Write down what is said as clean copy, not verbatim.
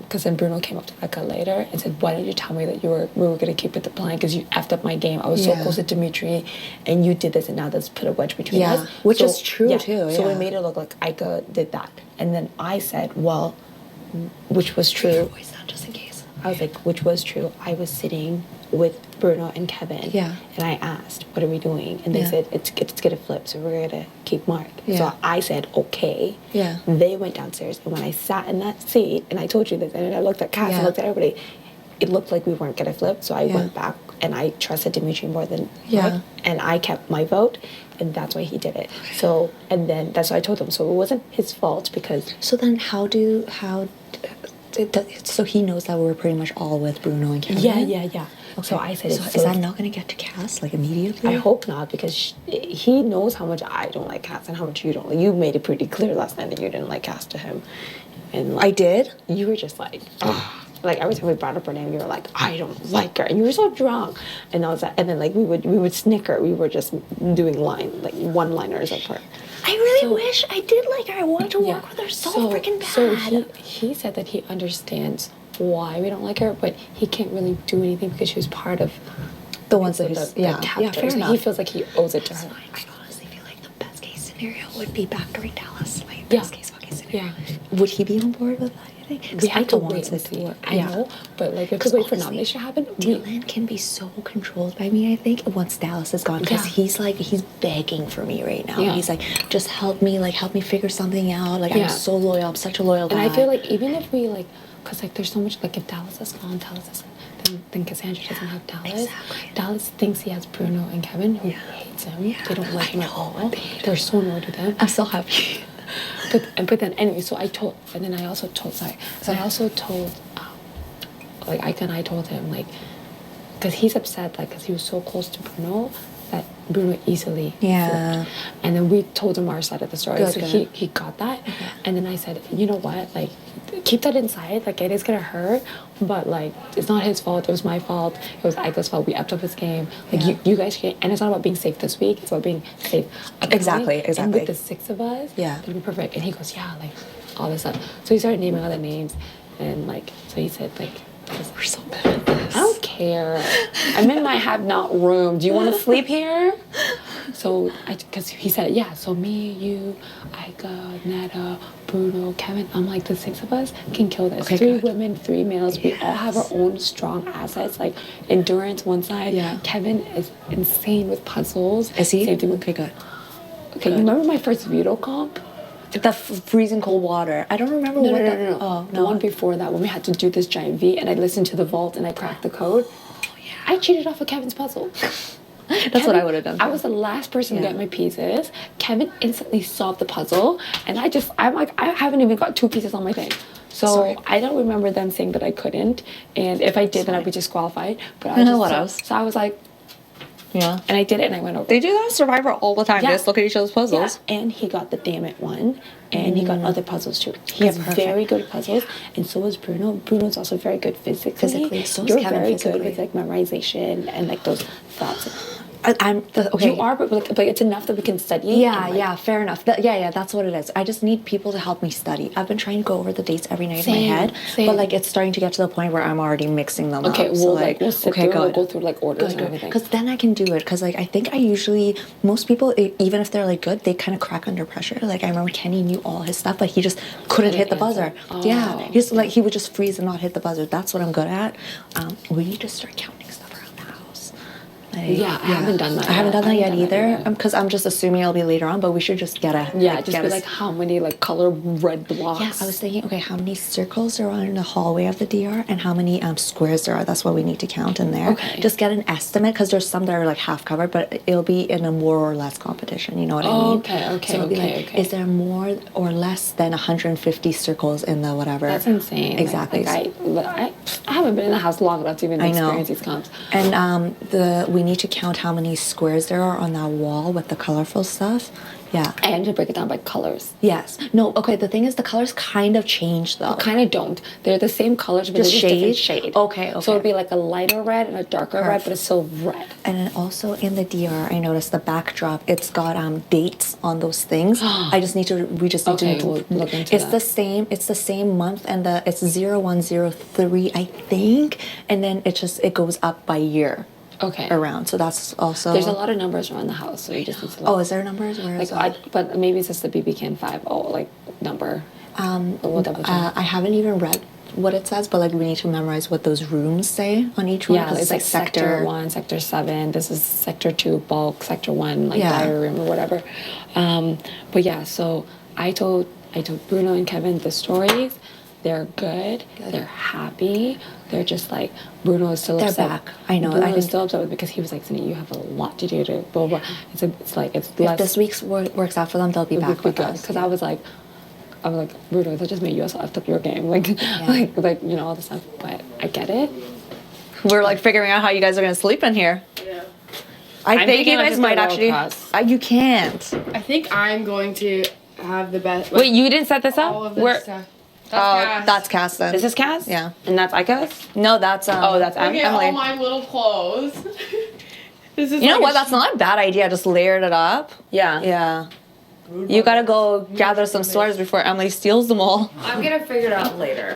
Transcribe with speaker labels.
Speaker 1: because then Bruno came up to Becca later and said, "Why didn't you tell me that we were gonna keep it the plan? Because you effed up my game. I was so close to Dimitri, and you did this, and now that's put a wedge between us."
Speaker 2: Which is true too.
Speaker 1: So we made it look like Ika did that, and then I said, "Well, which was true."
Speaker 2: Voice that just in case.
Speaker 1: I was like, which was true. I was sitting with Bruno and Kevin.
Speaker 2: Yeah.
Speaker 1: And I asked, what are we doing? And they said, it's gonna flip, so we're gonna keep Mark.
Speaker 2: Yeah.
Speaker 1: So I said, okay.
Speaker 2: Yeah.
Speaker 1: They went downstairs, and when I sat in that seat, and I told you this, and I looked at Cass, and looked at everybody, it looked like we weren't gonna flip. So I went back, and I trusted Dimitri more than Mark, and I kept my vote, and that's why he did it. So, and then that's what I told him. So it wasn't his fault because.
Speaker 2: So then, so he knows that we're pretty much all with Bruno and Kevin?
Speaker 1: Yeah.
Speaker 2: Okay.
Speaker 1: So I said,
Speaker 2: so is that not going to get to Cass like immediately?
Speaker 1: I hope not, because he knows how much I don't like Cass and how much you don't. Like, you made it pretty clear last night that you didn't like Cass to him, and like,
Speaker 2: I did.
Speaker 1: You were just like, like every time we brought up her name, you were like, I don't like her, and you were so drunk, and I was like, and then like we would snicker. We were just doing one-liners of her.
Speaker 2: I really wish I did like her. I wanted to work with her so freaking bad.
Speaker 1: So he said that he understands why we don't like her, but he can't really do anything because she was part of
Speaker 2: the ones that he's
Speaker 1: fair enough. He feels like he owes it to her.
Speaker 2: I honestly feel like the best case scenario would be back during Dallas. Like best case fucking scenario.
Speaker 1: Yeah.
Speaker 2: Would he be on board with that?
Speaker 1: We have to wait and see. I know, but like we have to wait for nomination to happen.
Speaker 2: Dylan can be so controlled by me, I think, once Dallas is gone, because he's begging for me right now.
Speaker 1: Yeah.
Speaker 2: He's like, just help me figure something out. Like I'm so loyal. I'm such a loyal guy.
Speaker 1: And I feel like even if we because like there's so much, like if Dallas is gone, then Cassandra doesn't have Dallas.
Speaker 2: Exactly.
Speaker 1: Dallas thinks he has Bruno and Kevin, who hates him. They don't like him at all. They're so annoyed with him.
Speaker 2: I'm so happy.
Speaker 1: But then anyway, so I also told like Ike and I told him, like, because he's upset, like, because he was so close to Bruno that Bruno easily flipped. And then we told him our side of the story, so he got that. And then I said, you know what, like, keep that inside, like, it is gonna hurt, but like, it's not his fault, it was my fault, it was Ike's fault, we upped up his game, like, you guys can't, and it's not about being safe this week, it's about being safe
Speaker 2: exactly
Speaker 1: and with the 6 of us, it'll be perfect. And he goes, like, all this stuff. So he started naming all the names, and like, so he said, like,
Speaker 2: we're so bad at this.
Speaker 1: I don't care. I'm in my have not room. Do you want to sleep here? So, because he said, so me, you, Ika, Neda, Bruno, Kevin, I'm like, the 6 of us can kill this. 3 women, 3 males. We all have our own strong assets, like endurance one side. Kevin is insane with puzzles.
Speaker 2: Is he?
Speaker 1: Same thing with,
Speaker 2: good.
Speaker 1: Okay, you remember my first veto comp?
Speaker 2: The freezing cold water. I don't remember
Speaker 1: No.
Speaker 2: Oh,
Speaker 1: the one before that, when we had to do this giant V, and I listened to the vault and I cracked the code. Oh yeah. I cheated off of Kevin's puzzle.
Speaker 2: That's what I would have done.
Speaker 1: I was the last person to get my pieces. Kevin instantly solved the puzzle, and I'm like, I haven't even got 2 pieces on my thing. So I don't remember them saying that I couldn't, and if I did, then I'd be disqualified. But I was
Speaker 2: what else?
Speaker 1: So I was like, and I did it, and I went over.
Speaker 2: They do that in Survivor all the time. They just look at each other's puzzles.
Speaker 1: Yeah. And he got the damn it one, and he got other puzzles too. He has very good puzzles, and so is Bruno. Bruno's also very good physically. So is Kevin very good with like memorization and like those thoughts. You are, but it's enough that we can study.
Speaker 2: Yeah, fair enough. That's what it is. I just need people to help me study. I've been trying to go over the dates every night in my head, but like it's starting to get to the point where I'm already mixing them up.
Speaker 1: Okay, we'll sit through, we'll go through like orders and everything.
Speaker 2: Because then I can do it. Because like I think most people, even if they're like good, they kind of crack under pressure. Like I remember Kenny knew all his stuff, but he just couldn't hit the buzzer. Yeah, he would just freeze and not hit the buzzer. That's what I'm good at. We need to start counting stuff around the house.
Speaker 1: I haven't done that.
Speaker 2: I haven't done that yet either. Because I'm just assuming it'll be later on. But we should just get a
Speaker 1: like how many like color red blocks.
Speaker 2: Yeah, I was thinking, okay, how many circles there are in the hallway of the DR, and how many squares there are. That's what we need to count in there. Okay. Just get an estimate, because there's some that are like half covered, but it'll be in a more or less competition. You know what I mean?
Speaker 1: Okay.
Speaker 2: Is there more or less than 150 circles in the whatever?
Speaker 1: That's insane.
Speaker 2: Exactly.
Speaker 1: I haven't been in the house long enough to even experience these comps.
Speaker 2: And we need to count how many squares there are on that wall with the colorful stuff, Yeah.
Speaker 1: And to break it down by colors.
Speaker 2: Yes. No, okay, the thing is the colors kind of change though.
Speaker 1: Kind of don't. They're the same colors, but
Speaker 2: Just
Speaker 1: they're just different shade.
Speaker 2: Okay.
Speaker 1: So it'd be like a lighter red and a darker red, but it's still red.
Speaker 2: And then also in the DR, I noticed the backdrop. It's got dates on those things. We just need to
Speaker 1: we'll look into
Speaker 2: it's
Speaker 1: that.
Speaker 2: the same. It's the same month, and it's 0103, I think. And then it goes up by year.
Speaker 1: Okay.
Speaker 2: Around. So that's also.
Speaker 1: There's a lot of numbers around the house, so you just need to look.
Speaker 2: Oh, is there numbers? Where is that?
Speaker 1: But maybe it's just the BB50 like number. We'll double check.
Speaker 2: I haven't even read what it says, but like we need to memorize what those rooms say on each one.
Speaker 1: Yeah, it's like sector 1, sector 7. This is sector 2 bulk, sector 1 like diary room or whatever. But yeah, so I told Bruno and Kevin the stories. They're good. They're happy. They're just like Bruno is still upset.
Speaker 2: They're back. I know.
Speaker 1: Bruno is still upset with because he was like, Cindy, you have a lot to do to blah blah. It's less.
Speaker 2: If this week's works out for them, they'll be back with us.
Speaker 1: Because I was like, Bruno, that just made you also effed up your game, like all the stuff. But I get it.
Speaker 2: We're like figuring out how you guys are gonna sleep in here.
Speaker 3: Yeah.
Speaker 2: I think you guys might actually. You can't.
Speaker 3: I think I'm going to have the best.
Speaker 1: Wait, you didn't set this up?
Speaker 3: All of this stuff.
Speaker 2: That's Cass then.
Speaker 1: This is Cass?
Speaker 2: Yeah.
Speaker 1: And that's Ika's?
Speaker 2: No, that's
Speaker 1: that's
Speaker 3: Look at
Speaker 2: Emily.
Speaker 3: all my little clothes. This is
Speaker 2: You know what? That's not a bad idea. I just layered it up.
Speaker 1: Yeah.
Speaker 2: Yeah. You gotta go gather some sweaters before Emily steals them all.
Speaker 3: I'm gonna figure it out later.